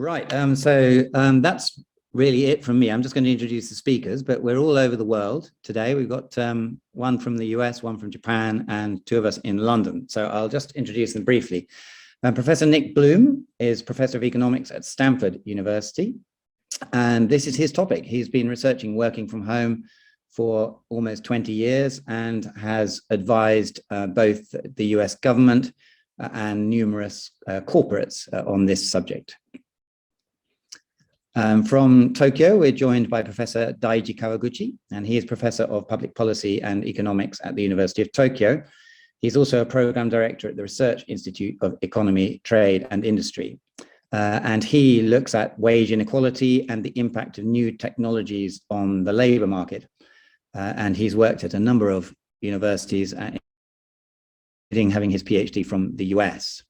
Right. That's really it from me. I'm just going to introduce the speakers, but we're all over the world today. We've got one from the US, one from Japan, and two of us in London. So I'll just introduce them briefly. Professor Nick Bloom is Professor of Economics at Stanford University. And this is his topic. He's been researching working from home for almost 20 years and has advised both the US government and numerous corporates on this subject. From Tokyo, we're joined by Professor Daiji Kawaguchi, and he is Professor of Public Policy and Economics at the University of Tokyo. He's also a Program Director at the Research Institute of Economy, Trade and Industry. And he looks at wage inequality and the impact of new technologies on the labor market. And he's worked at a number of universities, including having his PhD from the US.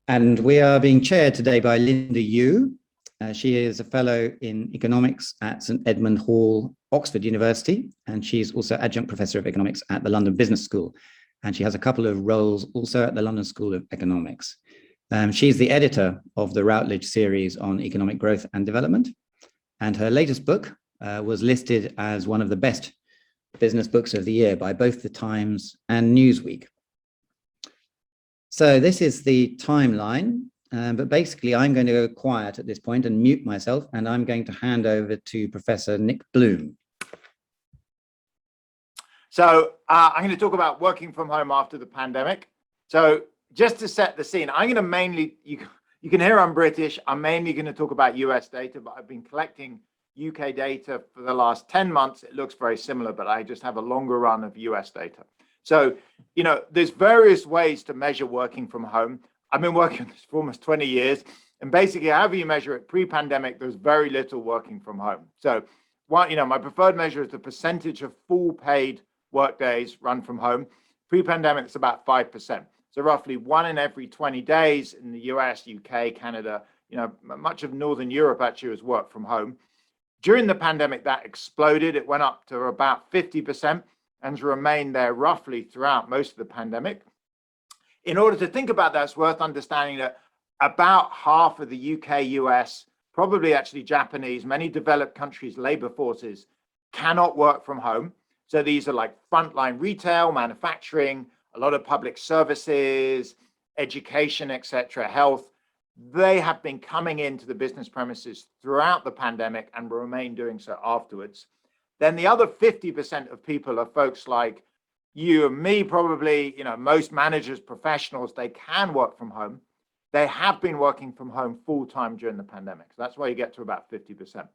And we are being chaired today by Linda Yueh. She is a fellow in economics at St Edmund Hall, Oxford University, and she's also adjunct professor of economics at the London Business School. And she has a couple of roles also at the London School of Economics. She's the editor of the Routledge series on economic growth and development. And her latest book was listed as one of the best business books of the year by both the Times and Newsweek. So this is the timeline, but basically I'm going to go quiet at this point and mute myself, and I'm going to hand over to Professor Nick Bloom. So I'm going to talk about working from home after the pandemic. So just to set the scene, I'm going to mainly, you can hear I'm British, I'm mainly going to talk about US data, but I've been collecting UK data for the last 10 months. It looks very similar, but I just have a longer run of US data. So, you know, there's various ways to measure working from home. I've been working on this for almost 20 years. And basically, however you measure it, pre-pandemic, there's very little working from home. So, my preferred measure is the percentage of full paid work days run from home. Pre-pandemic, it's about 5%. So roughly 1 in every 20 days in the US, UK, Canada, much of Northern Europe actually was work from home. During the pandemic, that exploded. It went up to about 50%. And has remained there roughly throughout most of the pandemic. In order to think about that, it's worth understanding that about half of the UK, US, probably actually Japanese, many developed countries' labor forces cannot work from home. So these are like frontline retail, manufacturing, a lot of public services, education, etc., health. They have been coming into the business premises throughout the pandemic and will remain doing so afterwards. Then the other 50% of people are folks like you and me, probably, most managers, professionals, they can work from home. They have been working from home full time during the pandemic. So that's why you get to about 50%.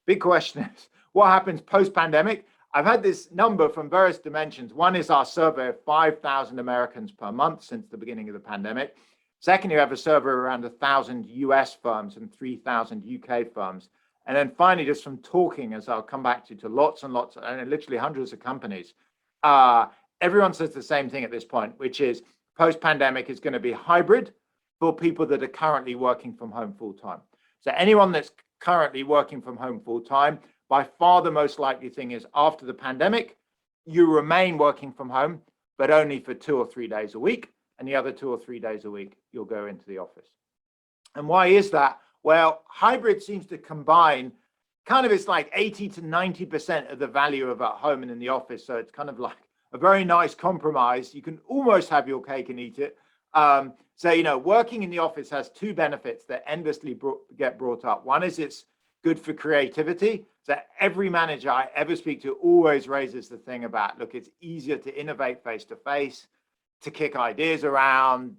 Big question is, what happens post-pandemic? I've had this number from various dimensions. One is our survey of 5,000 Americans per month since the beginning of the pandemic. Second, you have a survey around 1,000 US firms and 3,000 UK firms. And then finally, just from talking, as I'll come back to lots and lots, and literally hundreds of companies, everyone says the same thing at this point, which is post-pandemic is going to be hybrid for people that are currently working from home full-time. So anyone that's currently working from home full-time, by far the most likely thing is after the pandemic, you remain working from home, but only for 2 or 3 days a week. And the other 2 or 3 days a week, you'll go into the office. And why is that? Well, hybrid seems to combine it's like 80 to 90% of the value of at home and in the office. So it's kind of like a very nice compromise. You can almost have your cake and eat it. Working in the office has two benefits that endlessly get brought up. One is it's good for creativity. So every manager I ever speak to always raises the thing about, look, it's easier to innovate face to face, to kick ideas around,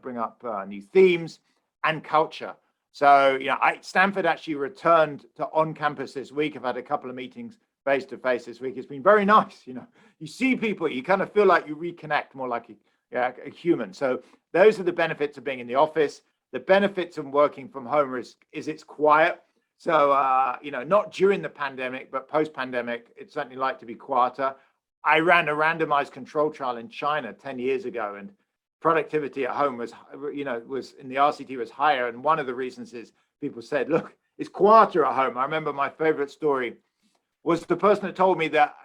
bring up new themes and culture. So, Stanford actually returned to on-campus this week. I've had a couple of meetings face-to-face this week. It's been very nice. You see people, you kind of feel like you reconnect more like a human. So those are the benefits of being in the office. The benefits of working from home is it's quiet. So, not during the pandemic, but post-pandemic, it's certainly like to be quieter. I ran a randomized control trial in China 10 years ago, and productivity at home was in the RCT was higher. And one of the reasons is people said, look, it's quieter at home. I remember my favorite story was the person that told me that,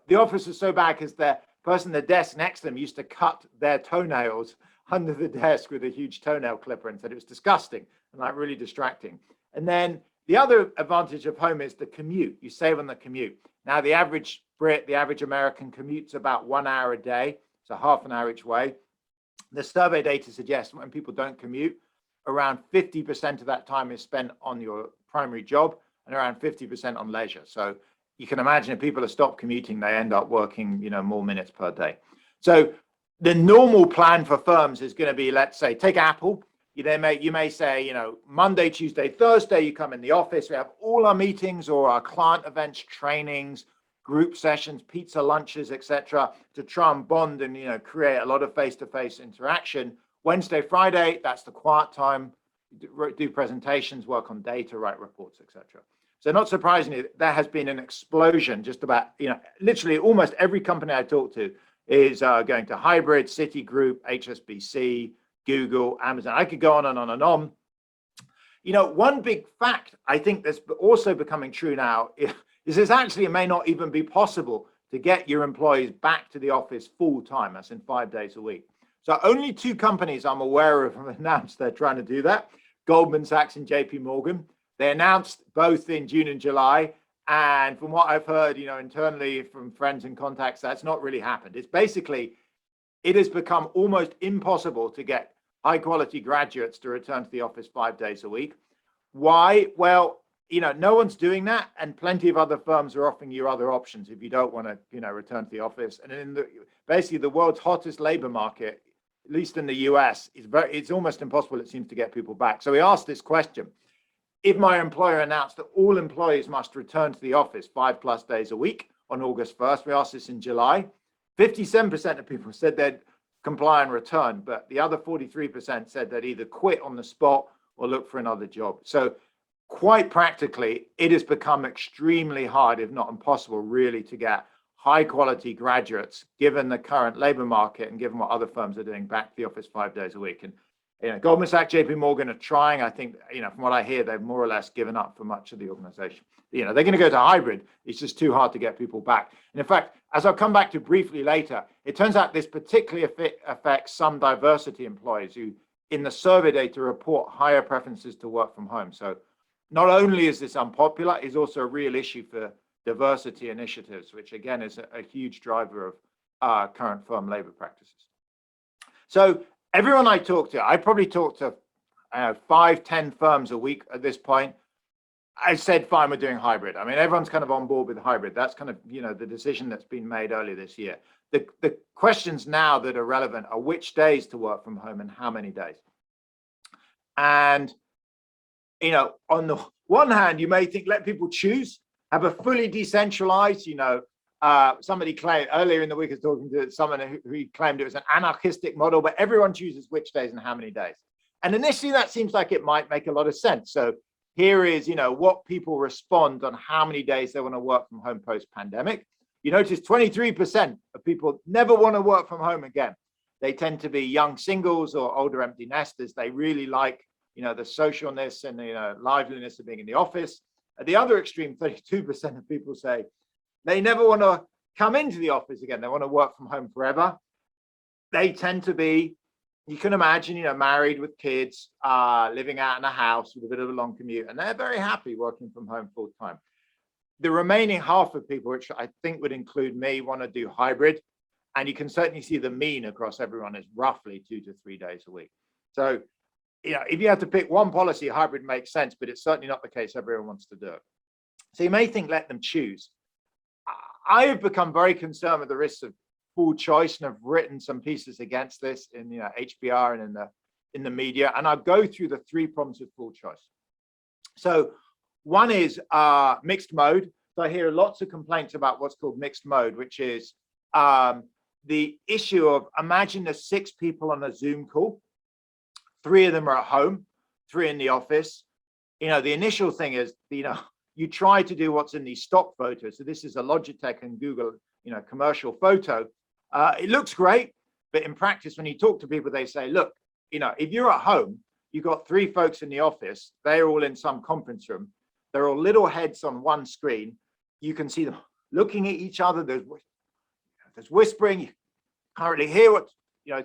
the office was so bad because the person at the desk next to them used to cut their toenails under the desk with a huge toenail clipper and said it was disgusting and like really distracting. And then the other advantage of home is the commute. You save on the commute. Now, the average Brit, the average American commutes about 1 hour a day, so half an hour each way. The survey data suggests when people don't commute, around 50% of that time is spent on your primary job and around 50% on leisure. So you can imagine if people have stopped commuting, they end up working, more minutes per day. So the normal plan for firms is going to be, let's say, take Apple. You may say, Monday, Tuesday, Thursday, you come in the office. We have all our meetings or our client events, trainings, group sessions, pizza lunches, etc., to try and bond and create a lot of face-to-face interaction. Wednesday, Friday, that's the quiet time. Do presentations, work on data, write reports, etc. So not surprisingly, there has been an explosion. Just about literally almost every company I talk to is going to hybrid. Citigroup, HSBC, Google, Amazon. I could go on and on and on. One big fact I think that's also becoming true now is this actually it may not even be possible to get your employees back to the office full time, as in 5 days a week. So only 2 companies I'm aware of have announced they're trying to do that, Goldman Sachs and JP Morgan. They announced both in June and July. And from what I've heard, internally from friends and contacts, that's not really happened. It has become almost impossible to get high quality graduates to return to the office 5 days a week. Why? Well, no one's doing that, and plenty of other firms are offering you other options if you don't want to, return to the office. And in basically the world's hottest labor market, at least in the US, it's almost impossible, it seems, to get people back. So we asked this question: if my employer announced that all employees must return to the office 5+ days a week on August 1st, we asked this in July, 57% of people said they'd comply and return, but the other 43% said they'd either quit on the spot or look for another job. So quite practically, it has become extremely hard, if not impossible, really, to get high quality graduates, given the current labor market and given what other firms are doing, back to the office 5 days a week. And Goldman Sachs, JP Morgan are trying. I think, from what I hear, they've more or less given up for much of the organization. They're going to go to hybrid. It's just too hard to get people back. And in fact, as I'll come back to briefly later, it turns out this particularly affects some diversity employees who, in the survey data, report higher preferences to work from home. So not only is this unpopular, it's also a real issue for diversity initiatives, which again is a huge driver of current firm labor practices. So everyone I talk to, I probably talk to 5-10 firms a week at this point. I said, fine, we're doing hybrid. I mean, everyone's kind of on board with hybrid. That's kind of, the decision that's been made earlier this year. The questions now that are relevant are which days to work from home and how many days. And, on the one hand, you may think, let people choose, have a fully decentralized, somebody claimed earlier in the week, I was talking to someone who claimed it was an anarchistic model, but everyone chooses which days and how many days. And initially that seems like it might make a lot of sense. So here is, what people respond on how many days they want to work from home post-pandemic. You notice 23% of people never want to work from home again. They tend to be young singles or older empty nesters. They really like, the socialness and the liveliness of being in the office. At the other extreme, 32% of people say they never want to come into the office again. They want to work from home forever. They tend to be, you can imagine, married with kids, living out in a house with a bit of a long commute, and they're very happy working from home full time. The remaining half of people, which I think would include me, want to do hybrid. And you can certainly see the mean across everyone is roughly 2 to 3 days a week. So, if you have to pick one policy, hybrid makes sense, but it's certainly not the case everyone wants to do it. So you may think, let them choose. I have become very concerned with the risks of full choice and have written some pieces against this in HBR and in the media. And I'll go through the 3 problems with full choice. So one is mixed mode. So I hear lots of complaints about what's called mixed mode, which is the issue of, imagine there's 6 people on a Zoom call. 3 of them are at home, 3 in the office. The initial thing is, you try to do what's in these stock photos. So this is a Logitech and Google, commercial photo. It looks great, but in practice, when you talk to people, they say, look, if you're at home, you've got 3 folks in the office. They're all in some conference room. They're all little heads on one screen. You can see them looking at each other. There's whispering. You can't really hear what,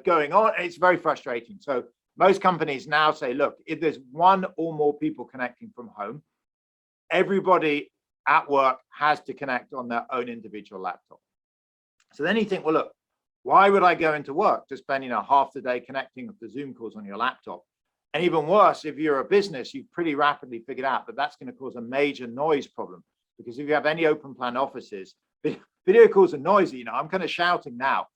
going on. It's very frustrating. So most companies now say, look, if there's one or more people connecting from home, everybody at work has to connect on their own individual laptop. So then you think, well, look, why would I go into work to spend, half the day connecting with the Zoom calls on your laptop? And even worse, if you're a business, you've pretty rapidly figured out that that's going to cause a major noise problem. Because if you have any open plan offices, video calls are noisy. I'm kind of shouting now.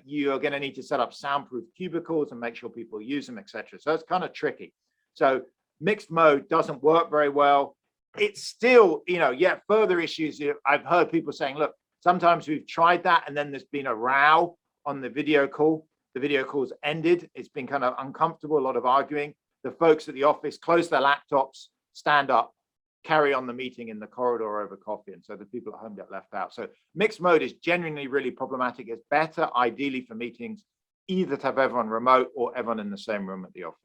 You are going to need to set up soundproof cubicles and make sure people use them, etc. So it's kind of tricky. So mixed mode doesn't work very well. It's still, yet further issues. I've heard people saying, look, sometimes we've tried that and then there's been a row on the video call. The video call's ended. It's been kind of uncomfortable, a lot of arguing. The folks at the office close their laptops, stand up, carry on the meeting in the corridor over coffee. And so the people at home get left out. So mixed mode is genuinely really problematic. It's better, ideally, for meetings, either to have everyone remote or everyone in the same room at the office.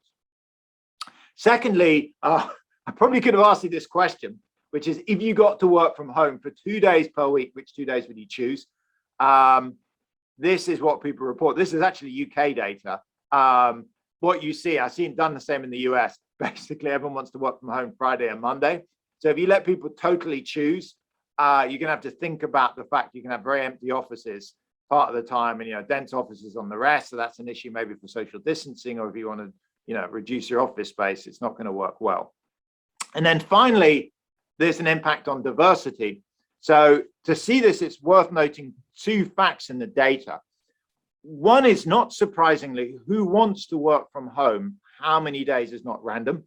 Secondly, I probably could have asked you this question, which is if you got to work from home for 2 days per week, which 2 days would you choose? This is what people report. This is actually UK data. What you see, I've seen done the same in the US. Basically, everyone wants to work from home Friday and Monday. So if you let people totally choose, you're going to have to think about the fact you can have very empty offices part of the time and, dense offices on the rest. So that's an issue maybe for social distancing, or if you want to, reduce your office space, it's not going to work well. And then finally, there's an impact on diversity. So to see this, it's worth noting 2 facts in the data. One is, not surprisingly, who wants to work from home, how many days is not random.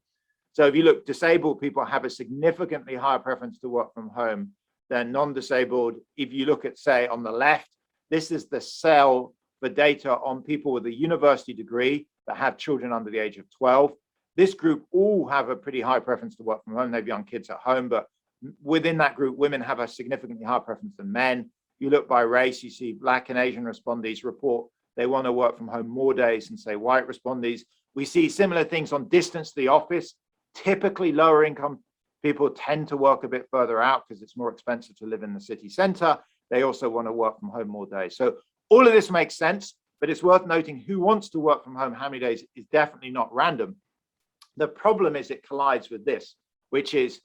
So if you look, disabled people have a significantly higher preference to work from home than non-disabled. If you look at, say, on the left, this is the cell for data on people with a university degree that have children under the age of 12. This group all have a pretty high preference to work from home. They have young kids at home, but within that group, women have a significantly higher preference than men. You look by race, you see Black and Asian respondees report they want to work from home more days than, say, white respondees. We see similar things on distance to the office. Typically, lower income people tend to work a bit further out because it's more expensive to live in the city center. They also want to work from home more days. So all of this makes sense, but it's worth noting who wants to work from home how many days is definitely not random. The problem is it collides with this, which is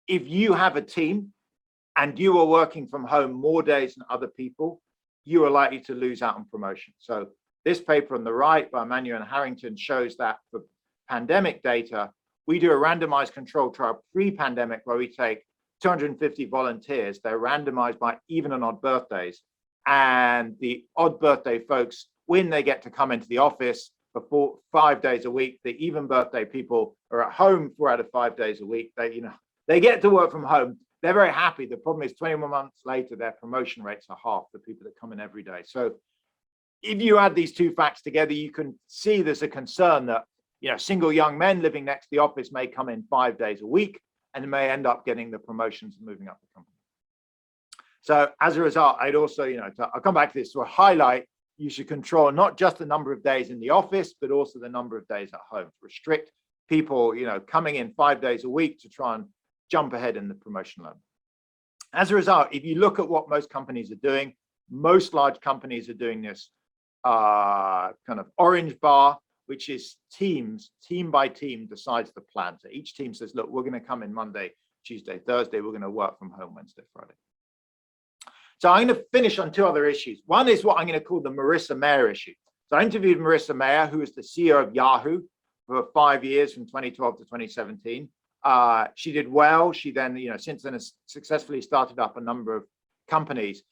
if you have a team and you are working from home more days than other people, you are likely to lose out on promotion. So this paper on the right by Manuel and Harrington shows that for pandemic data, we do a randomized control trial pre-pandemic where we take 250 volunteers. They're randomized by even and odd birthdays. And the odd birthday folks, when they get to come into the office for 5 days a week, the even birthday people are at home 4 out of 5 days a week. They get to work from home. They're very happy. The problem is 21 months later, their promotion rates are half the people that come in every day. So if you add these 2 facts together, you can see there's a concern that single young men living next to the office may come in 5 days a week and may end up getting the promotions and moving up the company. So as a result, I'd also, I'll come back to this to highlight, you should control not just the number of days in the office, but also the number of days at home. Restrict people, coming in 5 days a week to try and jump ahead in the promotion ladder. As a result, if you look at what most companies are doing, most large companies are doing this kind of orange bar, which is teams, team by team decides the plan. So each team says, look, we're going to come in Monday, Tuesday, Thursday, we're going to work from home Wednesday, Friday. So I'm going to finish on 2 other issues. One is what I'm going to call the Marissa Mayer issue. So I interviewed Marissa Mayer, who is the CEO of Yahoo for 5 years from 2012 to 2017. She did well. She then, since then has successfully started up a number of companies.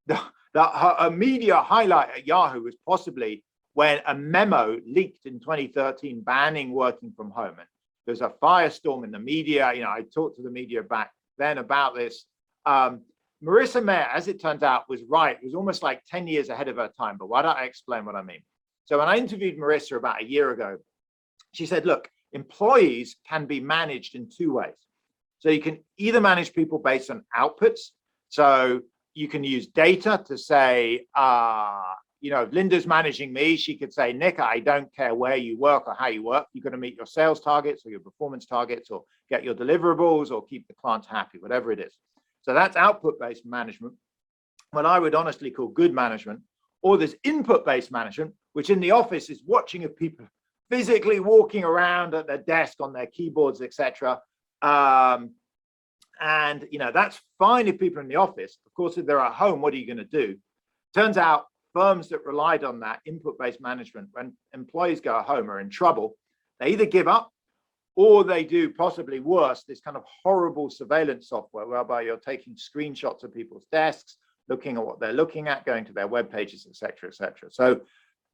Her media highlight at Yahoo was possibly when a memo leaked in 2013 banning working from home. And there's a firestorm in the media. I talked to the media back then about this. Marissa Mayer, as it turns out, was right. It was almost like 10 years ahead of her time. But why don't I explain what I mean? So when I interviewed Marissa about a year ago, she said, look, employees can be managed in 2 ways. So you can either manage people based on outputs. So you can use data to say, if Linda's managing me, she could say, Nick, I don't care where you work or how you work. You're going to meet your sales targets or your performance targets or get your deliverables or keep the clients happy, whatever it is. So that's output-based management, what I would honestly call good management. Or there's input-based management, which in the office is watching of people physically walking around at their desk on their keyboards, etc. And that's fine if people are in the office. Of course, if they're at home, what are you going to do? Turns out firms that relied on that input-based management, when employees go home, are in trouble. They either give up or they do, possibly worse, this kind of horrible surveillance software whereby you're taking screenshots of people's desks, looking at what they're looking at, going to their web pages, etc., etc. So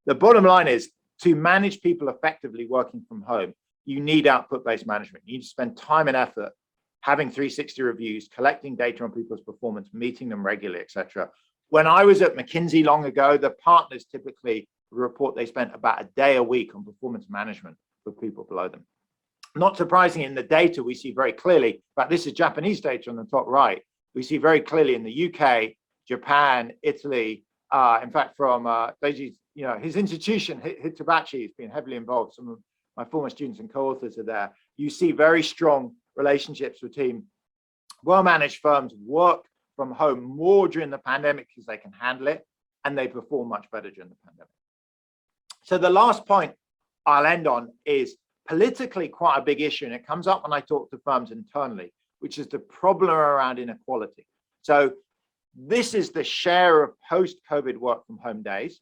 the bottom line is, to manage people effectively working from home, you need output-based management. You need to spend time and effort having 360 reviews, collecting data on people's performance, meeting them regularly, etc. When I was at McKinsey long ago, the partners typically report they spent about a day a week on performance management for people below them. Not surprisingly, in the data, we see very clearly, in fact, this is Japanese data on the top right, we see very clearly in the UK, Japan, Italy, in fact, from his institution, Hitachi, has been heavily involved. Some of my former students and co-authors are there. You see very strong relationships between well-managed firms work from home more during the pandemic because they can handle it, and they perform much better during the pandemic. So the last point I'll end on is politically quite a big issue, and it comes up when I talk to firms internally, which is the problem around inequality. So this is the share of post-COVID work from home days.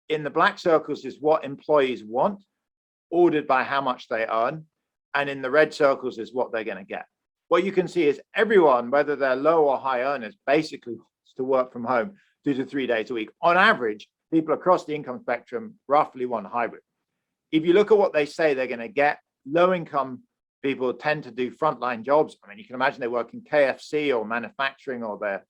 In the black circles is what employees want, ordered by how much they earn. And in the red circles is what they're going to get. What you can see is everyone, whether they're low or high earners, basically wants to work from home 2 to 3 days a week. On average, people across the income spectrum roughly want hybrid. If you look at what they say they're going to get, low income people tend to do frontline jobs. I mean, you can imagine they work in KFC or manufacturing, or they're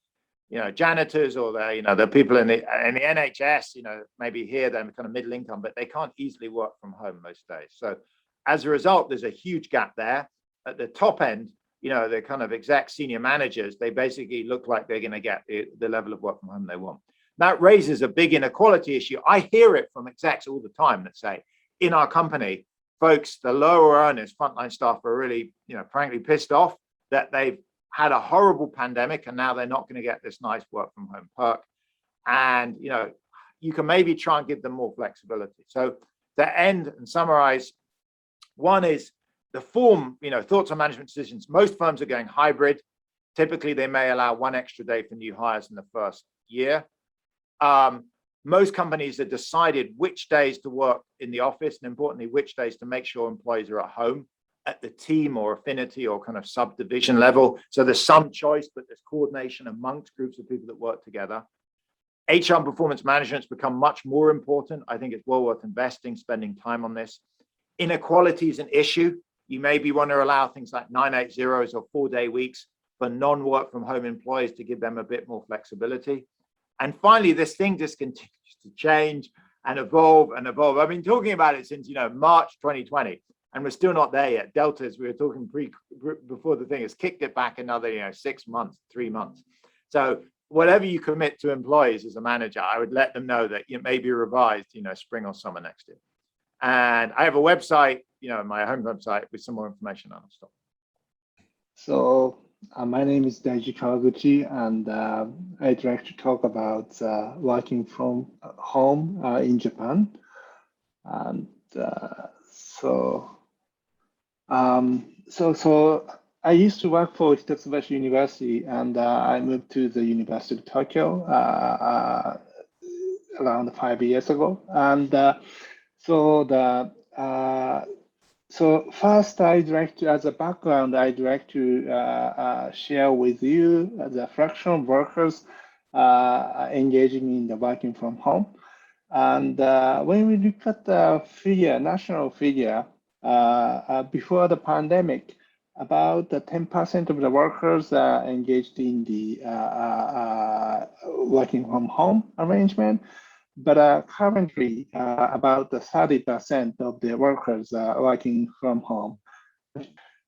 janitors, or they're people in the NHS, maybe here they're kind of middle income, but they can't easily work from home most days. So as a result, there's a huge gap there. At the top end, the kind of exec senior managers, they basically look like they're going to get the level of work from home they want. That raises a big inequality issue. I hear it from execs all the time that say, in our company, folks, the lower earners, frontline staff are really, frankly pissed off that they've had a horrible pandemic and now they're not going to get this nice work from home perk. And, you can maybe try and give them more flexibility. So to end and summarize, one is the form, thoughts on management decisions. Most firms are going hybrid. Typically, they may allow 1 extra day for new hires in the first year. Most companies have decided which days to work in the office, and importantly, which days to make sure employees are at home at the team or affinity or kind of subdivision level. So there's some choice, but there's coordination amongst groups of people that work together. HR and performance management's become much more important. I think it's well worth investing, spending time on this. Inequality is an issue. You maybe want to allow things like 980s or 4-day weeks for non-work from home employees to give them a bit more flexibility. And finally, this thing just continues to change and evolve and evolve. I've been talking about it since, March 2020, and we're still not there yet. Delta's, we were talking before the thing, has kicked it back another, 6 months, 3 months. So whatever you commit to employees as a manager, I would let them know that it may be revised, spring or summer next year. And I have a website, my home website with some more information on it. So my name is Daiji Kawaguchi, and I'd like to talk about working from home in Japan. And so I used to work for Hitotsubashi University, and I moved to the University of Tokyo around 5 years ago. And so first, I'd like to, as a background, I'd like to share with you the fraction of workers engaging in the working from home. And when we look at the figure, national figure, before the pandemic, about 10% of the workers engaged in the working from home arrangement. But currently, about 30% of the workers are working from home.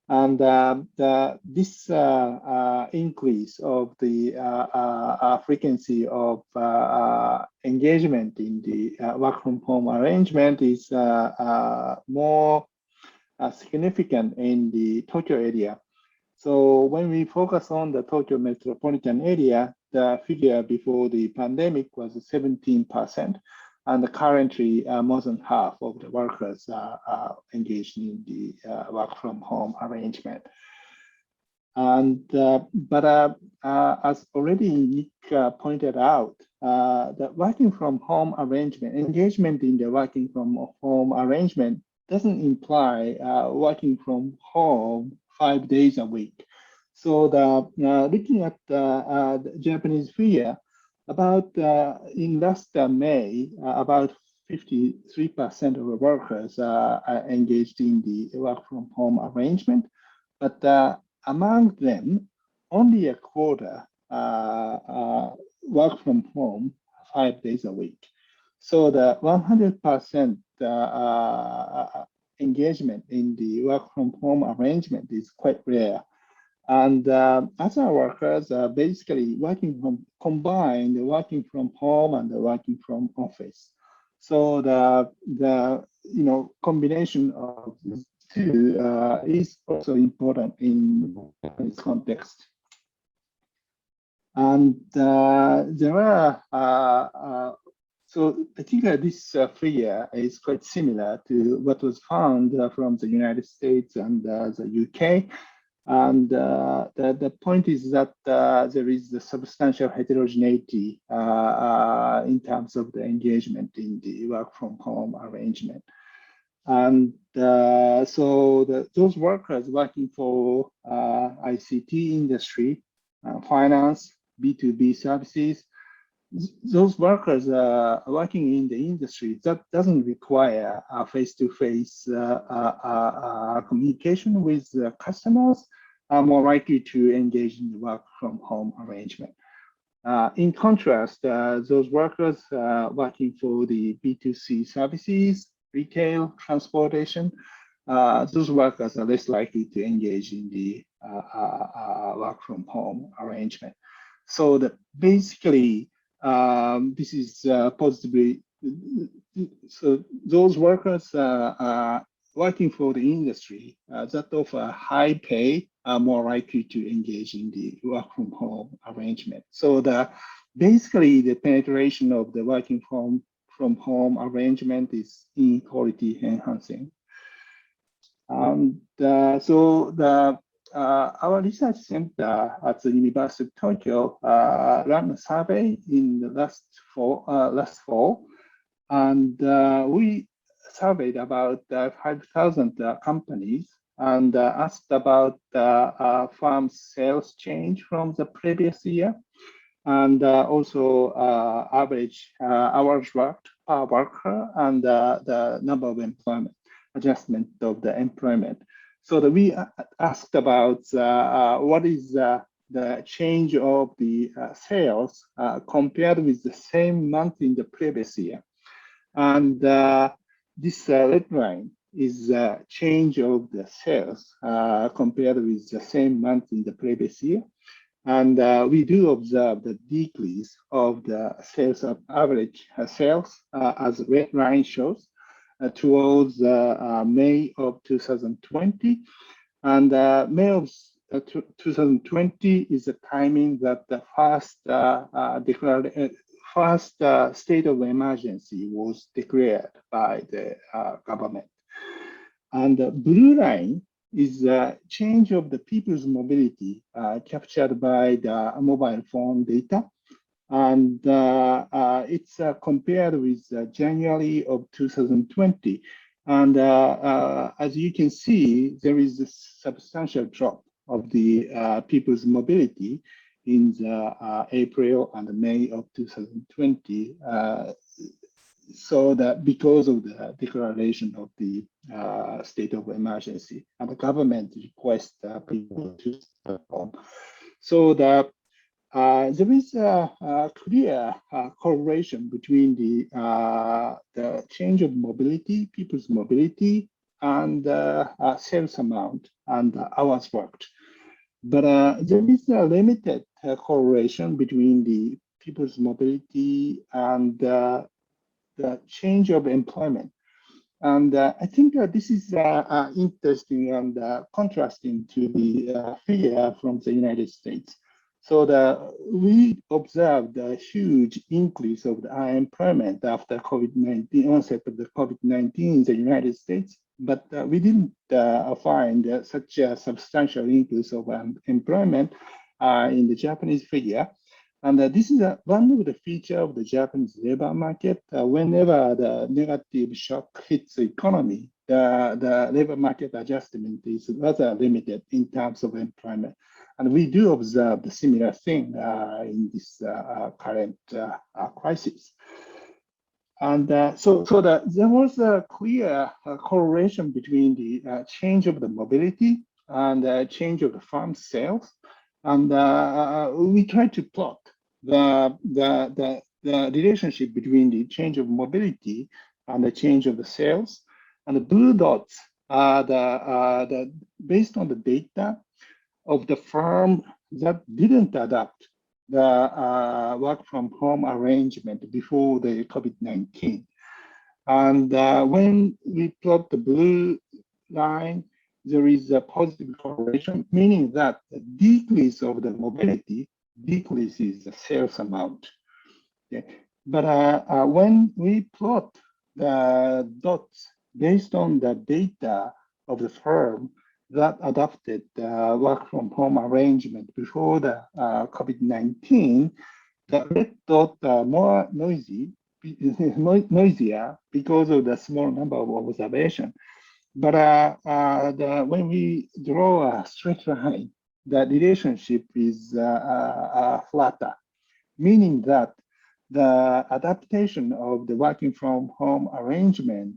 And this increase of the frequency of engagement in the work from home arrangement is more significant in the Tokyo area. So when we focus on the Tokyo metropolitan area, the figure before the pandemic was 17%, and currently more than half of the workers are engaged in the work from home arrangement. And as already Nick pointed out, the working from home arrangement, engagement in the working from home arrangement doesn't imply working from home 5 days a week. So looking at the Japanese figure, about in last May, about 53% of the workers are engaged in the work from home arrangement, but among them, only a quarter work from home 5 days a week. So the 100% engagement in the work from home arrangement is quite rare. And other workers are basically combined working from home and working from office. So the combination of these two is also important in this context. And there are so I think this figure is quite similar to what was found from the United States and the UK. And the point is that there is a substantial heterogeneity in terms of the engagement in the work from home arrangement. And so those workers working for ICT industry, finance, B2B services, those workers working in the industry that doesn't require face-to-face communication with customers are more likely to engage in the work from home arrangement. In contrast, those workers working for the B2C services, retail, transportation, those workers are less likely to engage in the work from home arrangement. So that basically, this is positively, so those workers working for the industry that offer high pay are more likely to engage in the work from home arrangement. So basically the penetration of the working from home arrangement is inequality enhancing. And our research center at the University of Tokyo ran a survey in the last fall, and we surveyed about 5,000 companies and asked about firm's sales change from the previous year, and also average hours worked per worker and the number of employment, adjustment of the employment. So that we asked about what is the change of the sales compared with the same month in the previous year. And this red line is change of the sales compared with the same month in the previous year. And we do observe the decrease of the sales of average sales as the red line shows towards May of 2020. And May of 2020 is the timing that the first state of emergency was declared by the government. And the blue line is a change of the people's mobility captured by the mobile phone data. And it's compared with January of 2020. And as you can see, there is a substantial drop of the people's mobility in the April and May of 2020. So that because of the declaration of the state of emergency and the government request people to stay home. So there is a clear correlation between the change of mobility, people's mobility, and sales amount and hours worked. But there is a limited correlation between the people's mobility and the change of employment. And I think this is interesting and contrasting to the figure from the United States. So we observed a huge increase of the unemployment after COVID-19, onset of the COVID-19 in the United States, but we didn't find such a substantial increase of employment in the Japanese figure. And this is one of the features of the Japanese labor market. Whenever the negative shock hits the economy, the labor market adjustment is rather limited in terms of employment. And we do observe the similar thing in this current crisis. And there was a clear correlation between the change of the mobility and change of the farm sales. And we tried to plot the relationship between the change of mobility and the change of the sales. And the blue dots are based on the data of the firm that didn't adapt the work from home arrangement before the COVID-19. And when we plot the blue line, there is a positive correlation, meaning that the decrease of the mobility decreases the sales amount. Okay. But when we plot the dots based on the data of the firm that adopted the work from home arrangement before the COVID-19, the red dots are more noisier because of the small number of observations. But when we draw a straight line, the relationship is flatter, meaning that the adaptation of the working from home arrangement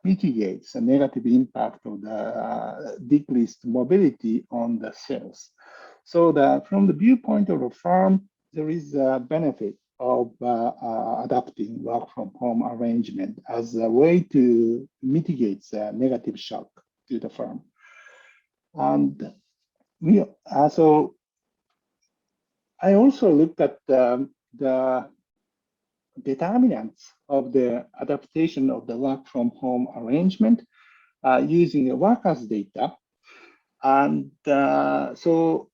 mitigates the negative impact of the decreased mobility on the sales. So from the viewpoint of a firm, there is a benefit of adapting work from home arrangement as a way to mitigate the negative shock to the firm. And so I also looked at the determinants of the adaptation of the work from home arrangement using the workers' data. And so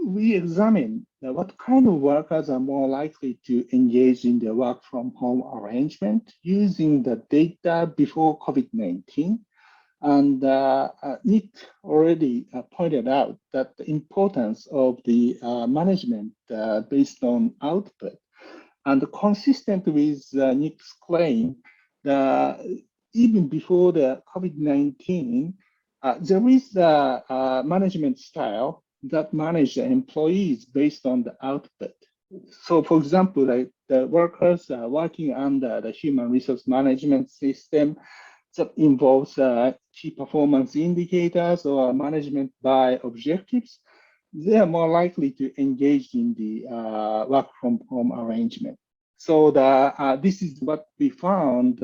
we examined what kind of workers are more likely to engage in the work from home arrangement using the data before COVID-19. And Nick already pointed out that the importance of the management based on output. And consistent with Nick's claim, even before the COVID-19, there is a management style that manage the employees based on the output. So for example, like the workers are working under the human resource management system that involves key performance indicators or management by objectives, they are more likely to engage in the work from home arrangement. So this is what we found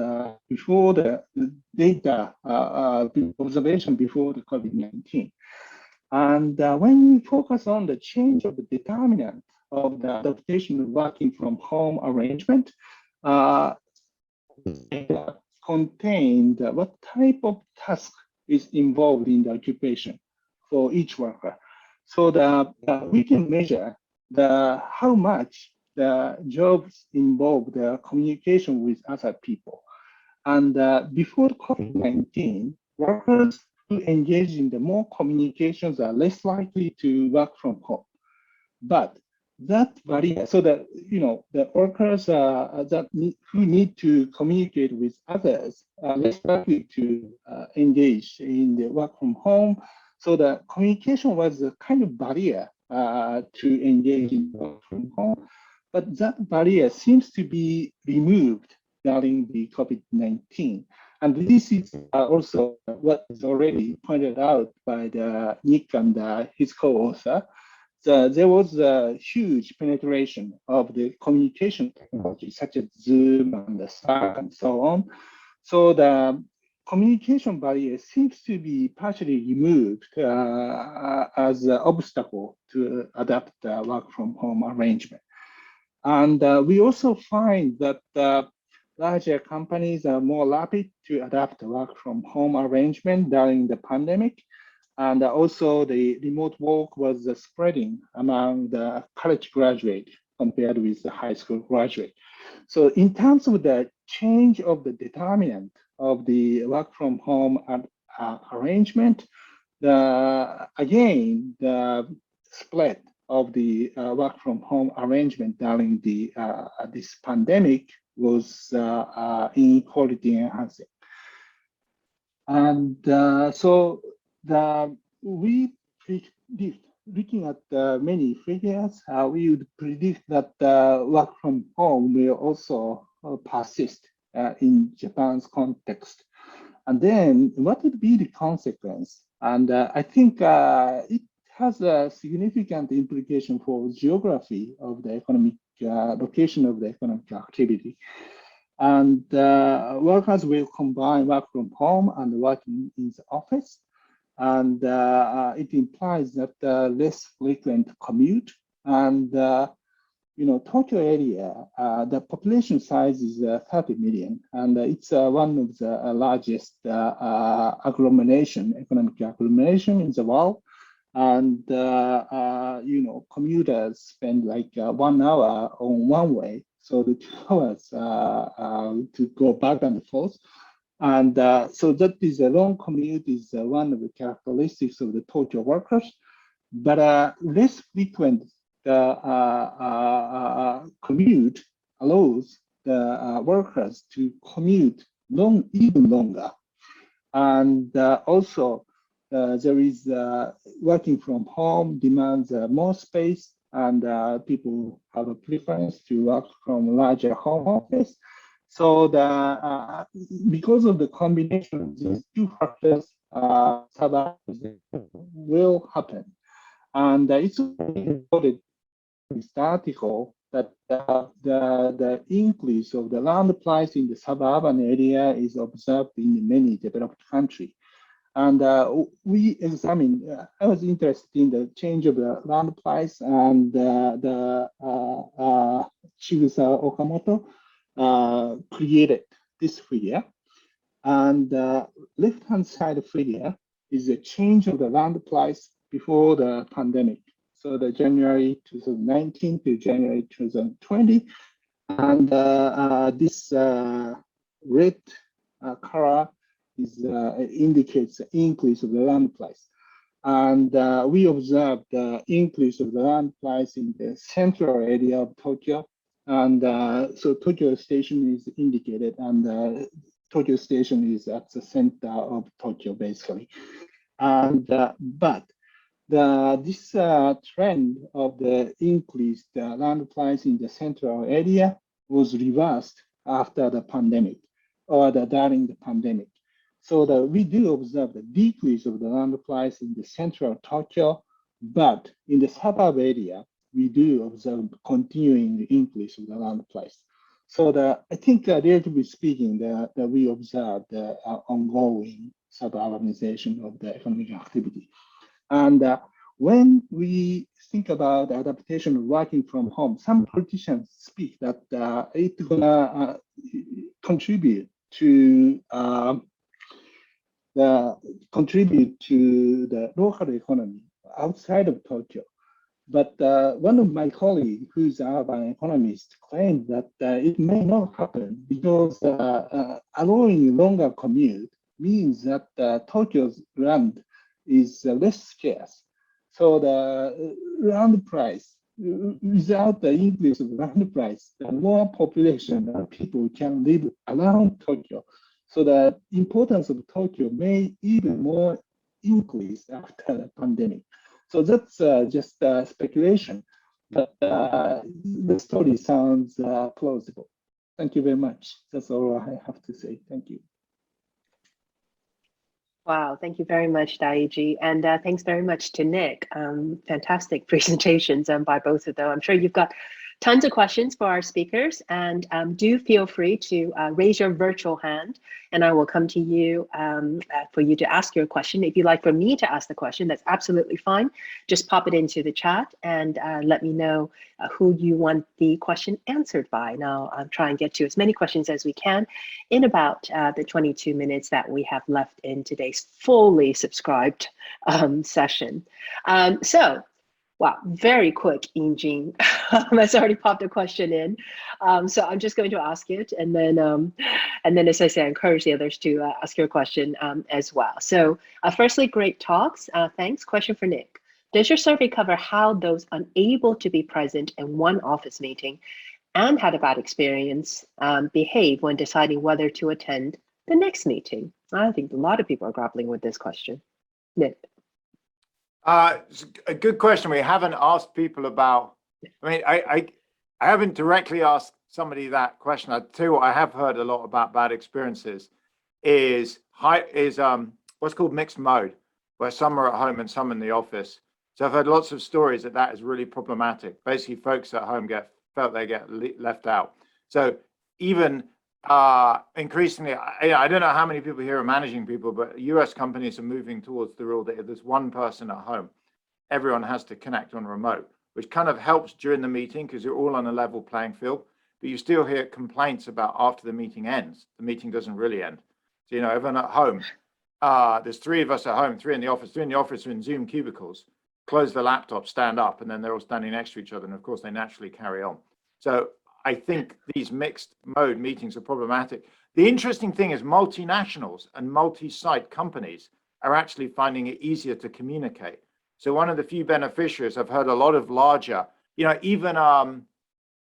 before the data observation before the COVID-19. And when we focus on the change of the determinant of the adaptation of working from home arrangement, data contained what type of task is involved in the occupation for each worker. So we can measure how much the jobs involve the communication with other people. And before COVID-19, workers who engage in the more communications are less likely to work from home. But that barrier, so that the workers who need to communicate with others are less likely to engage in the work from home. So the communication was a kind of barrier to engage in work from home. But that barrier seems to be removed during the COVID-19. And this is also what is already pointed out by Nick and his co-author. There was a huge penetration of the communication technology, such as Zoom and Slack and so on. So the communication barrier seems to be partially removed as an obstacle to adapt the work from home arrangement. And we also find that larger companies are more rapid to adapt the work from home arrangement during the pandemic. And also the remote work was spreading among the college graduate compared with the high school graduate. So in terms of the change of the determinant of the work from home arrangement, again, the split of the work from home arrangement during the this pandemic was inequality enhancing. And so we predict, looking at many figures, we would predict that work from home will also persist in Japan's context. And then what would be the consequence? And I think it has a significant implication for geography of the economic location of the economic activity. And workers will combine work from home and working in the office. And it implies that less frequent commute. And Tokyo area, the population size is 30 million, and it's one of the largest economic agglomeration in the world. And commuters spend like 1 hour on one way, so the 2 hours to go back and forth. And so that is a long commute is one of the characteristics of the Tokyo workers, but less frequent commute allows the workers to commute even longer. And also there is working from home demands more space, and people have a preference to work from larger home office. So because of the combination of these two factors, will happen. And it's reported in this article that the increase of the land price in the suburban area is observed in many developed countries. And we examined, I was interested in the change of the land price, and Chigusa Okamoto created this figure. And left-hand side figure is the change of the land price before the pandemic. So the January 2019 to January 2020. And this red color indicates the increase of the land price. And we observed the increase of the land price in the central area of Tokyo. And so Tokyo Station is indicated, and Tokyo Station is at the center of Tokyo, basically. And but this trend of the increased land price in the central area was reversed after the pandemic, or during the pandemic. So we do observe the decrease of the land price in the central Tokyo, but in the suburb area, we do observe continuing increase of the land price. So I think relatively speaking, that we observe the ongoing suburbanization of the economic activity. And when we think about adaptation of working from home, some politicians speak that it's gonna contribute to the local economy outside of Tokyo. But one of my colleagues, who's an urban economist, claimed that it may not happen because allowing longer commute means that Tokyo's land is less scarce. So the land price, without the increase of land price, the more population and people can live around Tokyo. So the importance of Tokyo may even more increase after the pandemic. So that's just speculation, but the story sounds plausible. Thank you very much. That's all I have to say. Thank you. Wow, thank you very much, Daiji. And thanks very much to Nick. Fantastic presentations by both of them. I'm sure you've got tons of questions for our speakers, and do feel free to raise your virtual hand, and I will come to you for you to ask your question. If you'd like for me to ask the question, that's absolutely fine. Just pop it into the chat and let me know who you want the question answered by. And I'll try and get to as many questions as we can in about the 22 minutes that we have left in today's fully subscribed session. Wow, very quick, Ying-Jin has already popped a question in. So I'm just going to ask it, and then as I say, I encourage the others to ask your question as well. So firstly, great talks, thanks. Question for Nick. Does your survey cover how those unable to be present in one office meeting and had a bad experience behave when deciding whether to attend the next meeting? I think a lot of people are grappling with this question. Nick. It's a good question. We haven't asked people about, I mean, I haven't directly asked somebody that question. I tell you what, I have heard a lot about bad experiences is what's called mixed mode, where some are at home and some in the office. So I've heard lots of stories that is really problematic. Basically, folks at home felt they get left out. So even increasingly, I don't know how many people here are managing people, but US companies are moving towards the rule that if there's one person at home, everyone has to connect on remote, which kind of helps during the meeting because you're all on a level playing field. But you still hear complaints about after the meeting ends, the meeting doesn't really end. So, everyone at home, there's 3 of us at home, 3 in the office, 3 in the office are in Zoom cubicles, close the laptop, stand up, and then they're all standing next to each other. And of course, they naturally carry on. So I think these mixed mode meetings are problematic. The interesting thing is multinationals and multi-site companies are actually finding it easier to communicate. So one of the few beneficiaries, I've heard a lot of larger, even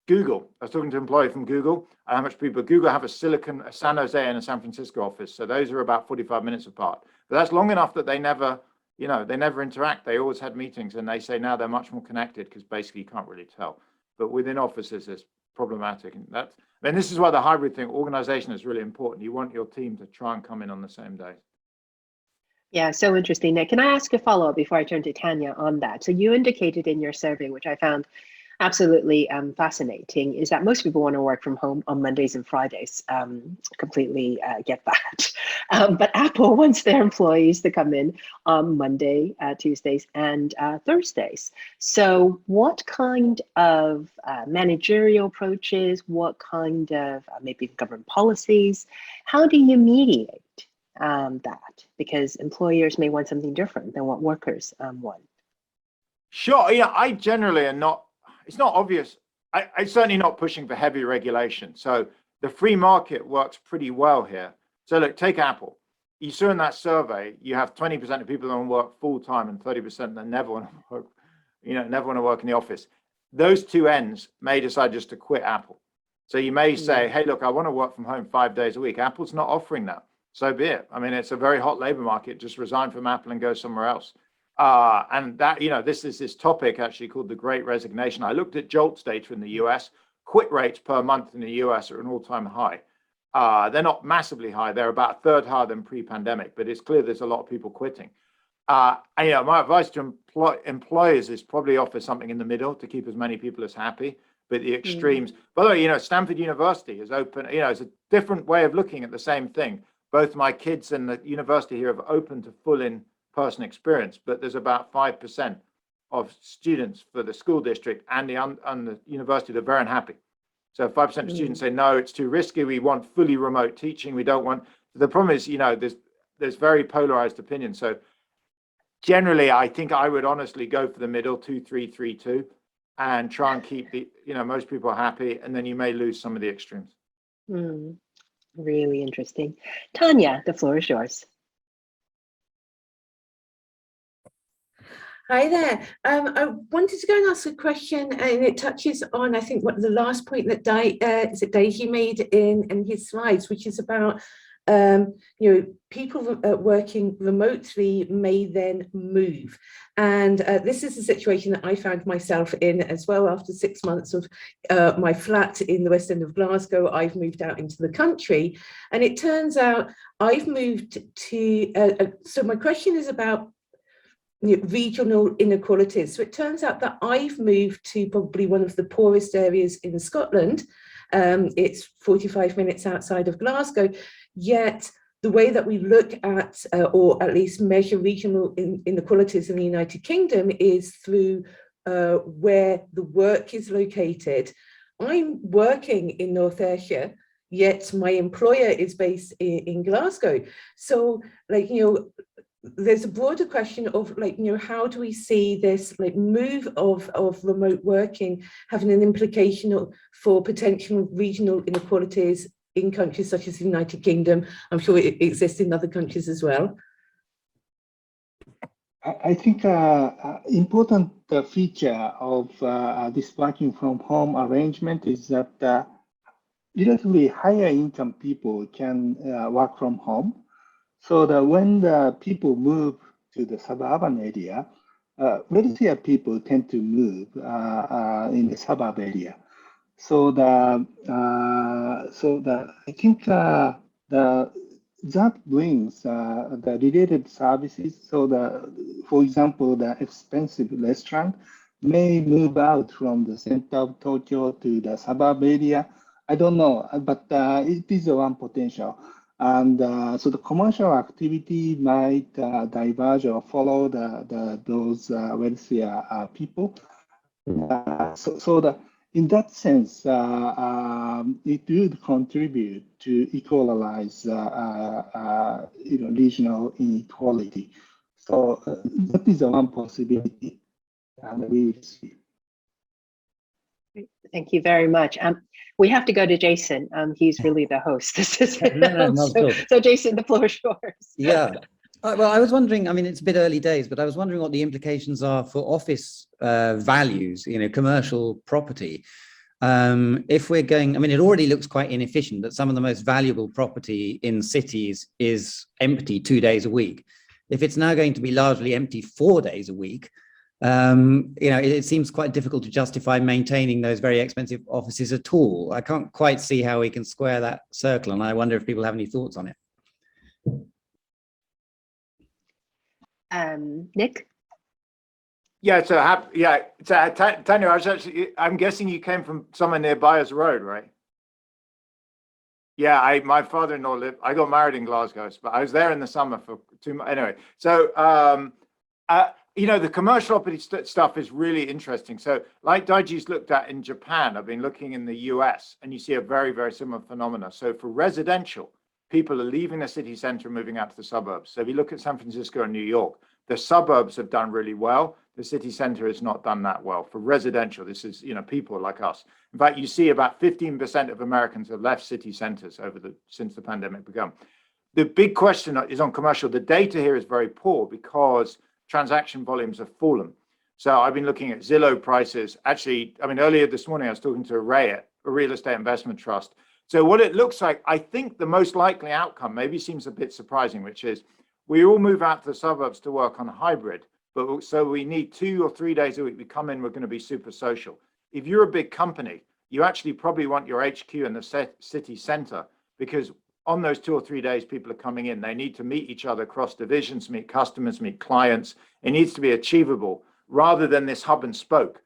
Google. I was talking to an employee from Google, how much people, Google have a San Jose and a San Francisco office. So those are about 45 minutes apart. But that's long enough that they never interact. They always had meetings, and they say now they're much more connected because basically you can't really tell. But within offices, it's problematic. And this is why the hybrid thing, organization is really important. You want your team to try and come in on the same day. Yeah, so interesting, Nick. Can I ask a follow-up before I turn to Tanya on that? So you indicated in your survey, which I found absolutely fascinating, is that most people want to work from home on Mondays and Fridays. Completely get that. But Apple wants their employees to come in on Monday, Tuesdays, and Thursdays. So what kind of managerial approaches, what kind of maybe government policies, how do you mediate that? Because employers may want something different than what workers want. Sure, I generally am not, it's not obvious. I'm certainly not pushing for heavy regulation. So the free market works pretty well here. So look, take Apple. You saw in that survey, you have 20% of people that want to work full time and 30% that never want to work, never want to work in the office. Those two ends may decide just to quit Apple. So you may say, hey, look, I want to work from home 5 days a week. Apple's not offering that. So be it. I mean, it's a very hot labor market. Just resign from Apple and go somewhere else. And that, this is this topic actually called the Great Resignation. I looked at JOLTS data in the US. Quit rates per month in the US are an all-time high. They're not massively high. They're about a third higher than pre-pandemic, but it's clear there's a lot of people quitting. My advice to employers is probably offer something in the middle to keep as many people as happy. But the extremes, by the way, Stanford University is open. It's a different way of looking at the same thing. Both my kids and the university here have opened to full in-person experience, but there's about 5% of students for the school district and the university that are very unhappy. So 5% of students say, no, it's too risky. We want fully remote teaching. We don't want. The problem is, there's very polarized opinions. So generally, I think I would honestly go for the middle, 2-3-3-2, and try and keep the, most people happy. And then you may lose some of the extremes. Really interesting. Tanya, the floor is yours. Hi there. I wanted to go and ask a question, and it touches on, I think, what the last point that Daiji made in his slides, which is about people working remotely may then move. And this is a situation that I found myself in as well. After 6 months of my flat in the West End of Glasgow, I've moved out into the country. And it turns out I've moved to, so my question is about regional inequalities. So it turns out that I've moved to probably one of the poorest areas in Scotland. It's 45 minutes outside of Glasgow, yet the way that we look at, or at least measure regional inequalities in the United Kingdom is through where the work is located. I'm working in North Ayrshire, yet my employer is based in Glasgow. So, like, there's a broader question of, like, how do we see this like move of remote working having an implication for potential regional inequalities in countries such as the United Kingdom? I'm sure it exists in other countries as well. I think important feature of this working from home arrangement is that relatively higher income people can work from home. So that when the people move to the suburban area, wealthier people tend to move in the suburb area. So I think that brings the related services. So for example, the expensive restaurant may move out from the center of Tokyo to the suburb area. I don't know, but it is one potential. And so the commercial activity might diverge or follow those wealthier people. In that sense, it would contribute to equalize regional inequality. So that is one possibility, and we will see. Thank you very much. We have to go to Jason. He's really the host. This is so Jason, the floor is yours. Yeah. Well, I was wondering, I mean, it's a bit early days, but I was wondering what the implications are for office values, commercial property. If we're going, I mean, it already looks quite inefficient that some of the most valuable property in cities is empty 2 days a week. If it's now going to be largely empty 4 days a week, it seems quite difficult to justify maintaining those very expensive offices at all. I can't quite see how we can square that circle, and I wonder if people have any thoughts on it. Nick? Yeah, Tanya, I'm guessing you came from somewhere near Byers Road, right? Yeah, my father-in-law I got married in Glasgow, but I was there in the summer for 2 months. Anyway, so, the commercial property stuff is really interesting. So like Daiji's looked at in Japan, I've been looking in the US, and you see a very, very similar phenomena. So for residential, people are leaving the city center and moving out to the suburbs. So if you look at San Francisco and New York, the suburbs have done really well. The city center has not done that well. For residential, this is, people like us. In fact, you see about 15% of Americans have left city centers since the pandemic began. The big question is on commercial. The data here is very poor because transaction volumes have fallen. So I've been looking at Zillow prices. Actually, earlier this morning, I was talking to a real estate investment trust. So what it looks like, I think the most likely outcome maybe seems a bit surprising, which is we all move out to the suburbs to work on a hybrid, but so we need 2 or 3 days a week. We come in, we're going to be super social. If you're a big company, you actually probably want your HQ in the city center, because on those 2 or 3 days, people are coming in. They need to meet each other across divisions, meet customers, meet clients. It needs to be achievable rather than this hub and spoke.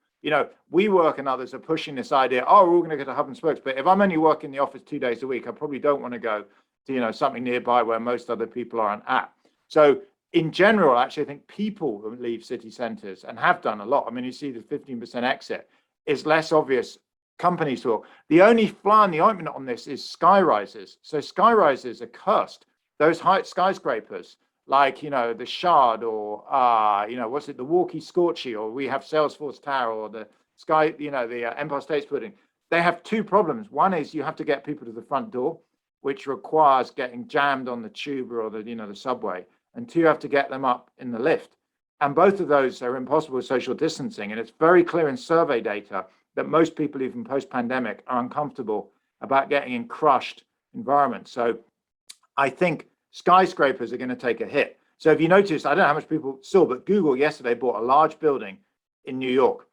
WeWork and others are pushing this idea, we're all going to get a hub and spokes. But if I'm only working in the office 2 days a week, I probably don't want to go to, something nearby where most other people aren't at. So in general, actually, I think people who leave city centers and have done a lot. You see the 15% exit is less obvious. Companies talk. The only fly in the ointment on this is sky rises. So sky rises are cursed. Those high skyscrapers, like the Shard or the Walkie Scorchy, or we have Salesforce Tower, or the Sky, the Empire State Building. They have 2 problems. One is you have to get people to the front door, which requires getting jammed on the tube or the subway, and 2, you have to get them up in the lift. And both of those are impossible with social distancing. And it's very clear in survey data that most people, even post-pandemic, are uncomfortable about getting in crushed environments. So I think skyscrapers are going to take a hit. So if you notice, I don't know how much people saw, but Google yesterday bought a large building in New York,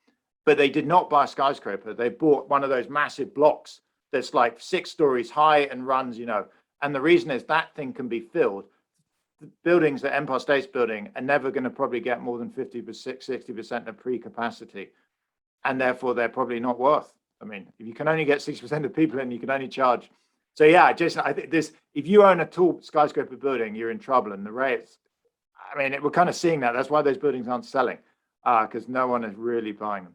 but they did not buy a skyscraper. They bought one of those massive blocks that's like 6 stories high and runs, and the reason is that thing can be filled buildings that Empire State's building are never going to probably get more than 60% of pre-capacity, and therefore they're probably not worth. I mean, if you can only get 60% of people in, you can only charge. So yeah, Jason, I think this, if you own a tall skyscraper building, you're in trouble. And the rates, I mean, we're kind of seeing that. That's why those buildings aren't selling, because no one is really buying them.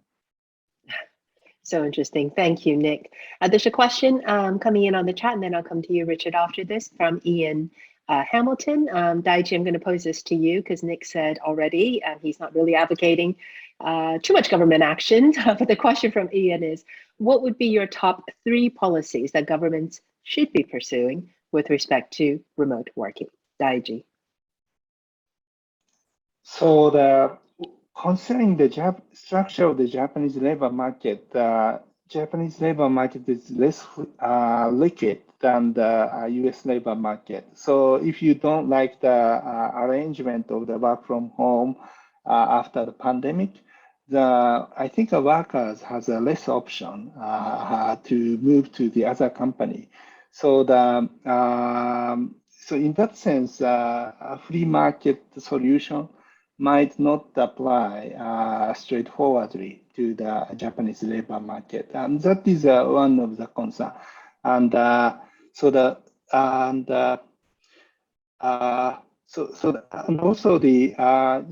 So interesting. Thank you, Nick. There's a question coming in on the chat, and then I'll come to you, Richard, after this, from Ian Hamilton. Daiji, I'm going to pose this to you because Nick said already he's not really advocating too much government action. But the question from Ian is, what would be your top 3 policies that governments should be pursuing with respect to remote working? Daiji. So concerning the structure of the Japanese labor market, Japanese labor market is less liquid than the US labor market. So if you don't like the arrangement of the work from home after the pandemic, I think the workers has a less option to move to the other company. So so in that sense, a free market solution might not apply straightforwardly to the Japanese labor market, and that is one of the concerns. And and also the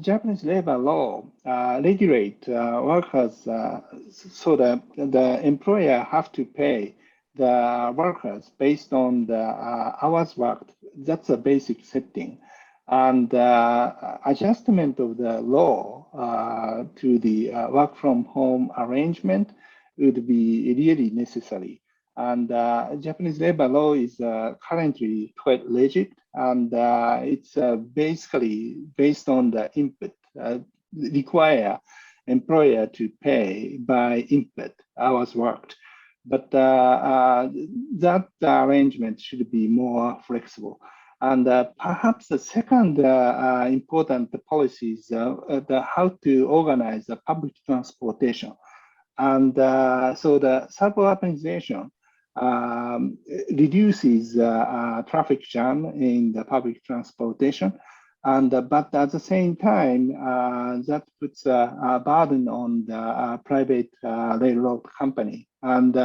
Japanese labor law regulate workers, so the employer have to pay the workers based on the hours worked. That's a basic setting. And adjustment of the law to the work from home arrangement would be really necessary. And Japanese labor law is currently quite rigid, and it's basically based on the input, require employer to pay by input, hours worked. But that arrangement should be more flexible. And perhaps the second important policy is how to organize the public transportation. And so the suburbanization reduces traffic jam in the public transportation. And but at the same time, that puts a burden on the private railroad company. And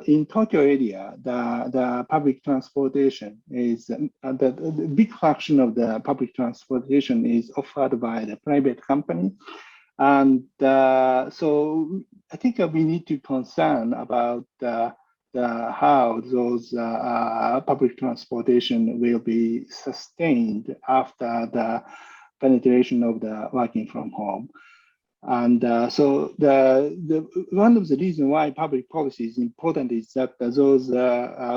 in Tokyo area, the public transportation is the big fraction of the public transportation is offered by the private company. And so I think we need to concern about how those public transportation will be sustained after the penetration of the working from home. And so one of the reasons why public policy is important is that those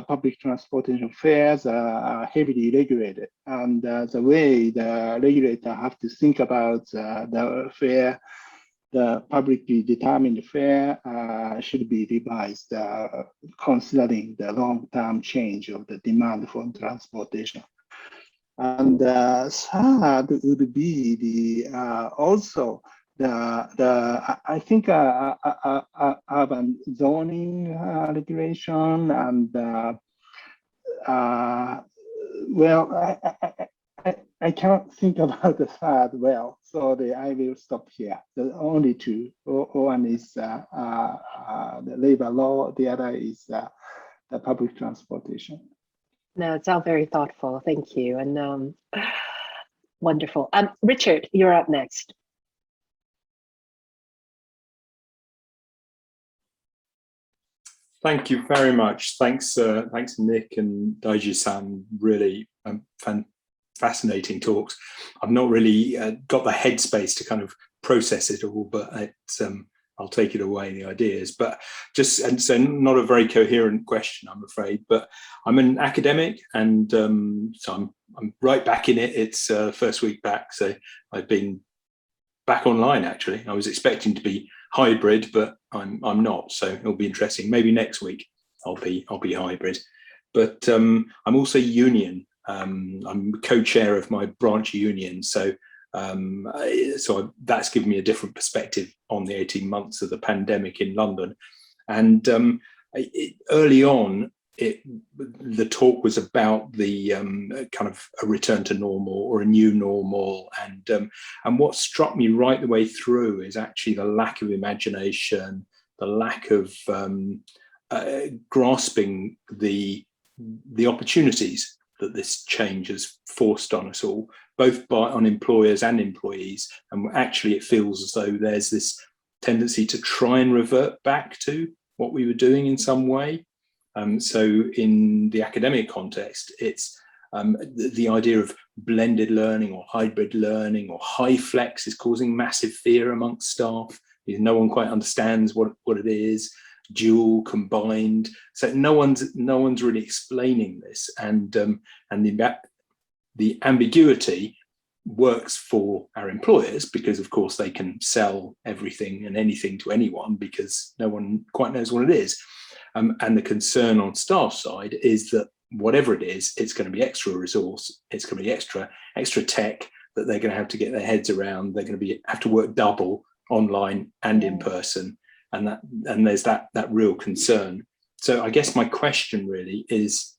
public transportation fares are heavily regulated. And the way the regulator have to think about the fare, the publicly determined fare should be revised, considering the long-term change of the demand for transportation. And third would be the also I think urban zoning regulation, and well, I cannot think about the third well, so I will stop here. The only two, one is the labor law, the other is the public transportation. No, it's all very thoughtful. Thank you, and wonderful. Richard, you're up next. Thank you very much. Thanks, Nick and Daiji-san. Really fascinating talks. I've not really got the headspace to kind of process it all, but I'll take it away, the ideas. But and so not a very coherent question, I'm afraid. But I'm an academic, and so I'm right back in it. It's first week back, so I've been back online. Actually, I was expecting to be hybrid, but I'm not, so it'll be interesting. Maybe next week I'll be hybrid. But I'm also union. I'm co-chair of my branch union, so that's given me a different perspective on the 18 months of the pandemic in London. And early on, the talk was about the kind of a return to normal or a new normal, and what struck me right the way through is actually the lack of imagination, the lack of grasping the opportunities that this change has forced on us all, both on employers and employees. And actually it feels as though there's this tendency to try and revert back to what we were doing in some way. So in the academic context, it's the idea of blended learning or hybrid learning or high flex is causing massive fear amongst staff. No one quite understands what it is. Dual, combined. So no one's really explaining this, and the ambiguity works for our employers because, of course, they can sell everything and anything to anyone because no one quite knows what it is. And the concern on staff side is that whatever it is, it's going to be extra resource, it's going to be extra tech that they're going to have to get their heads around. They're going to have to work double online and in person, and there's that real concern. So I guess my question really is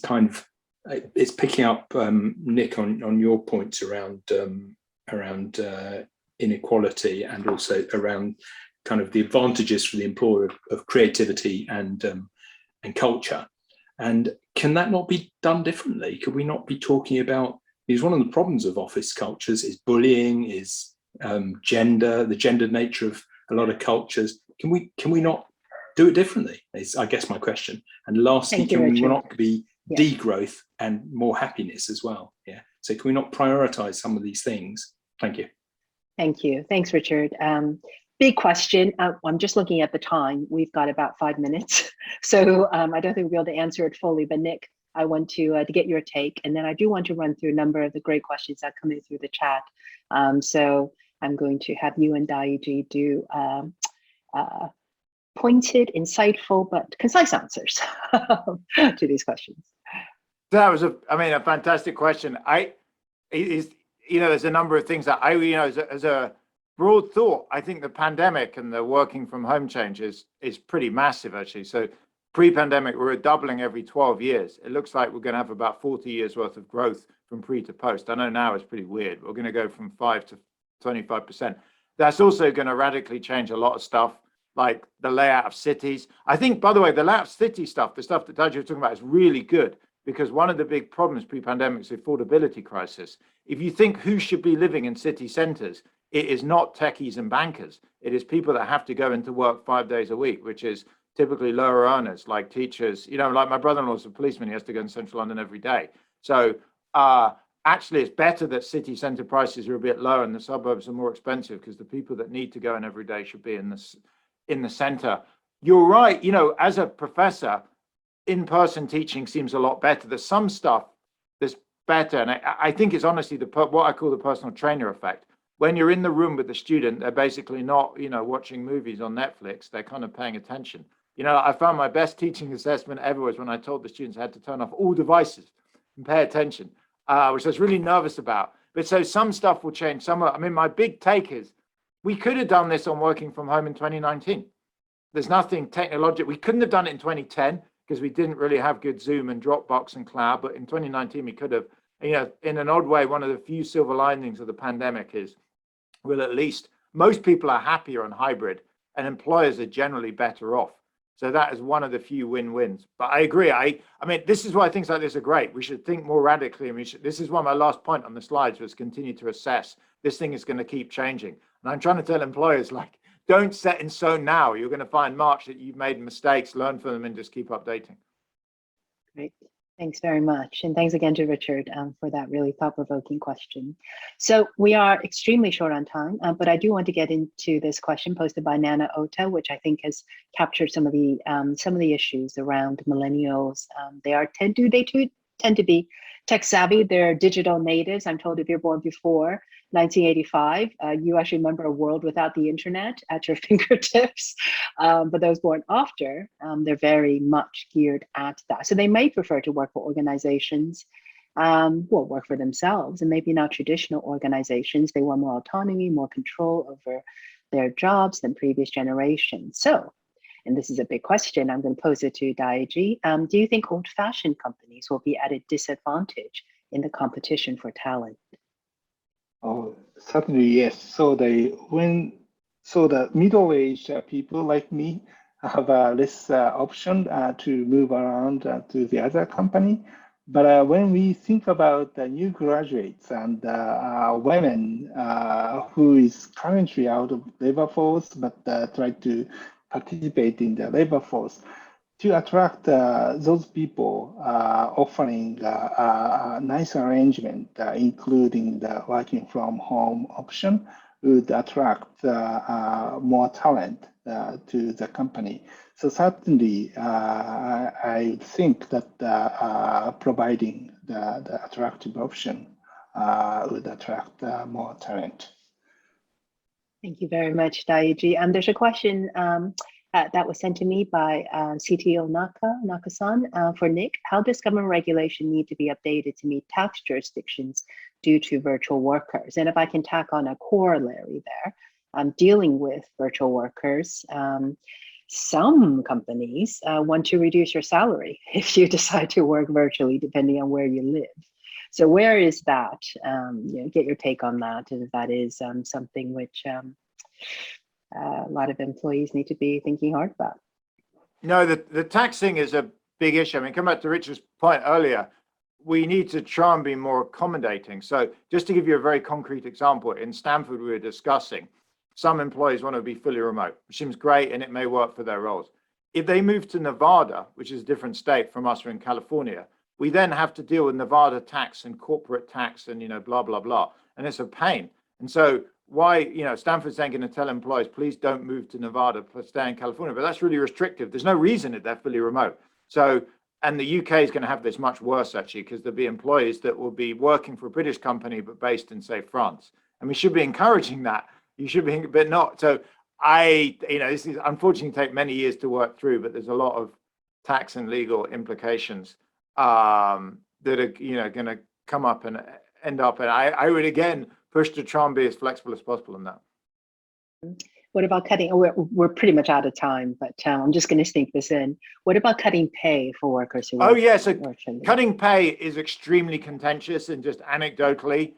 kind of it's picking up Nick on your points around inequality and also around kind of the advantages for the employer of creativity and culture. And can that not be done differently? Could we not be talking about, because one of the problems of office cultures is bullying, is gender, the gendered nature of a lot of cultures. Can we not do it differently? Is I guess my question. And lastly, can we not be degrowth and more happiness as well? Yeah. So can we not prioritize some of these things? Thank you. Thank you. Thanks, Richard. Big question. I'm just looking at the time. We've got about 5 minutes. So I don't think we'll be able to answer it fully, but Nick, I want to get your take. And then I do want to run through a number of the great questions that come in through the chat. So I'm going to have you and Daiji do pointed, insightful, but concise answers to these questions. That was a fantastic question. There's a number of things that as a broad thought, I think the pandemic and the working from home change is pretty massive, actually. So pre-pandemic, we were doubling every 12 years. It looks like we're going to have about 40 years worth of growth from pre to post. I know now it's pretty weird. We're going to go from 5 to 25%. That's also going to radically change a lot of stuff, like the layout of cities. I think, by the way, the layout of city stuff, the stuff that Daiji was talking about, is really good, because one of the big problems pre-pandemic is the affordability crisis. If you think who should be living in city centers, it is not techies and bankers. It is people that have to go into work 5 days a week, which is typically lower earners, like teachers. Like my brother-in-law's a policeman, he has to go in central London every day. So actually, it's better that city center prices are a bit lower and the suburbs are more expensive, because the people that need to go in every day should be in the center. You're right. As a professor, in-person teaching seems a lot better. There's some stuff that's better, and I think it's honestly what I call the personal trainer effect. When you're in the room with the student, they're basically not, watching movies on Netflix. They're kind of paying attention. I found my best teaching assessment ever was when I told the students I had to turn off all devices and pay attention, which I was really nervous about. But so some stuff will change. My big take is we could have done this on working from home in 2019. There's nothing technological. We couldn't have done it in 2010 because we didn't really have good Zoom and Dropbox and cloud. But in 2019, we could have. In an odd way, one of the few silver linings of the pandemic is, well, at least most people are happier on hybrid, and employers are generally better off. So that is one of the few win-wins. But I agree. This is why things like this are great. We should think more radically. This is why my last point on the slides was continue to assess. This thing is going to keep changing. And I'm trying to tell employers, don't set in stone now. You're going to find March that you've made mistakes, learn from them, and just keep updating. Great. Thanks very much. And thanks again to Richard for that really thought-provoking question. So we are extremely short on time, but I do want to get into this question posted by Nana Ota, which I think has captured some of the issues around millennials. They tend to be tech savvy. They're digital natives. I'm told if you're born before 1985, you actually remember a world without the internet at your fingertips. But those born after, they're very much geared at that. So they may prefer to work for organizations, work for themselves, and maybe not traditional organizations. They want more autonomy, more control over their jobs than previous generations. So and this is a big question, I'm going to pose it to Daiji. Do you think old-fashioned companies will be at a disadvantage in the competition for talent? Oh, certainly yes. So the middle-aged people like me have less option to move around to the other company. But when we think about the new graduates and women who is currently out of labor force but try to participate in the labor force, to attract those people, offering a nice arrangement, including the working from home option, would attract more talent to the company. So certainly, I think that providing the attractive option would attract more talent. Thank you very much, Daiji. There's a question that was sent to me by CTO Naka-san for Nick. How does government regulation need to be updated to meet tax jurisdictions due to virtual workers? And if I can tack on a corollary there, dealing with virtual workers, some companies want to reduce your salary if you decide to work virtually, depending on where you live. So where is that? Get your take on that, and if that is something which a lot of employees need to be thinking hard about. No, the tax thing is a big issue. I mean, come back to Richard's point earlier, we need to try and be more accommodating. So just to give you a very concrete example, in Stanford, we were discussing some employees want to be fully remote, which seems great, and it may work for their roles. If they move to Nevada, which is a different state from us, or in California, we then have to deal with Nevada tax and corporate tax and, blah, blah, blah. And it's a pain. And so why, Stanford's then going to tell employees, please don't move to Nevada, stay in California. But that's really restrictive. There's no reason that they're fully remote. So, and the UK is going to have this much worse, actually, because there'll be employees that will be working for a British company, but based in, say, France. And we should be encouraging that. You should be, but not. So this is unfortunately take many years to work through, but there's a lot of tax and legal implications that are going to come up and end up. And I would again push to try and be as flexible as possible in that. What about cutting? We're pretty much out of time, but I'm just going to sneak this in. What about cutting pay for workers who? Oh yeah, so cutting pay is extremely contentious, and just anecdotally,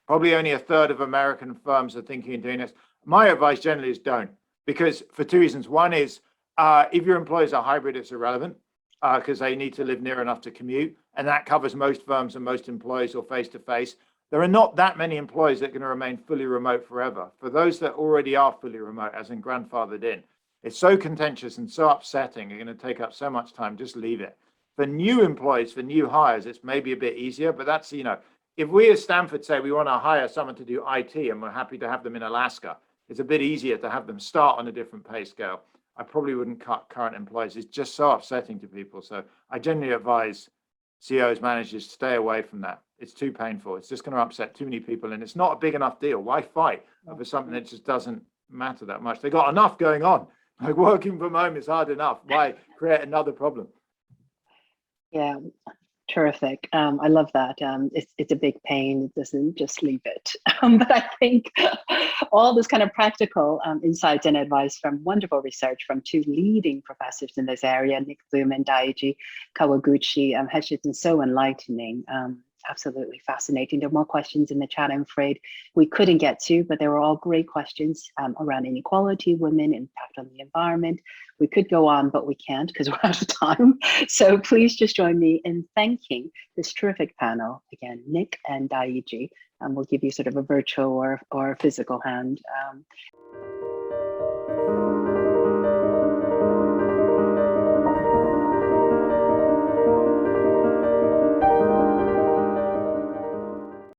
probably only a third of American firms are thinking of doing this. My advice generally is don't, because for two reasons. One is if your employees are hybrid, it's irrelevant because they need to live near enough to commute, and that covers most firms and most employees or face-to-face. There are not that many employees that are going to remain fully remote forever. For those that already are fully remote, as in grandfathered in, it's so contentious and so upsetting, you're going to take up so much time, just leave it. For new employees, for new hires, it's maybe a bit easier, but that's, if we as Stanford say we want to hire someone to do IT and we're happy to have them in Alaska, it's a bit easier to have them start on a different pay scale. I probably wouldn't cut current employees. It's just so upsetting to people. So I generally advise CEOs, managers, stay away from that. It's too painful. It's just going to upset too many people, and it's not a big enough deal. Why fight over something that just doesn't matter that much? They got enough going on. Like working from home is hard enough. Why create another problem? Yeah, terrific. I love that. It's a big pain. It doesn't just leave it. But I think all this kind of practical insights and advice from wonderful research from two leading professors in this area, Nick Bloom and Daiji Kawaguchi, has just been so enlightening. Absolutely fascinating. There are more questions in the chat, I'm afraid we couldn't get to, but they were all great questions around inequality, women, impact on the environment. We could go on, but we can't because we're out of time. So please just join me in thanking this terrific panel. Again, Nick and Daiji. We'll give you sort of a virtual or physical hand.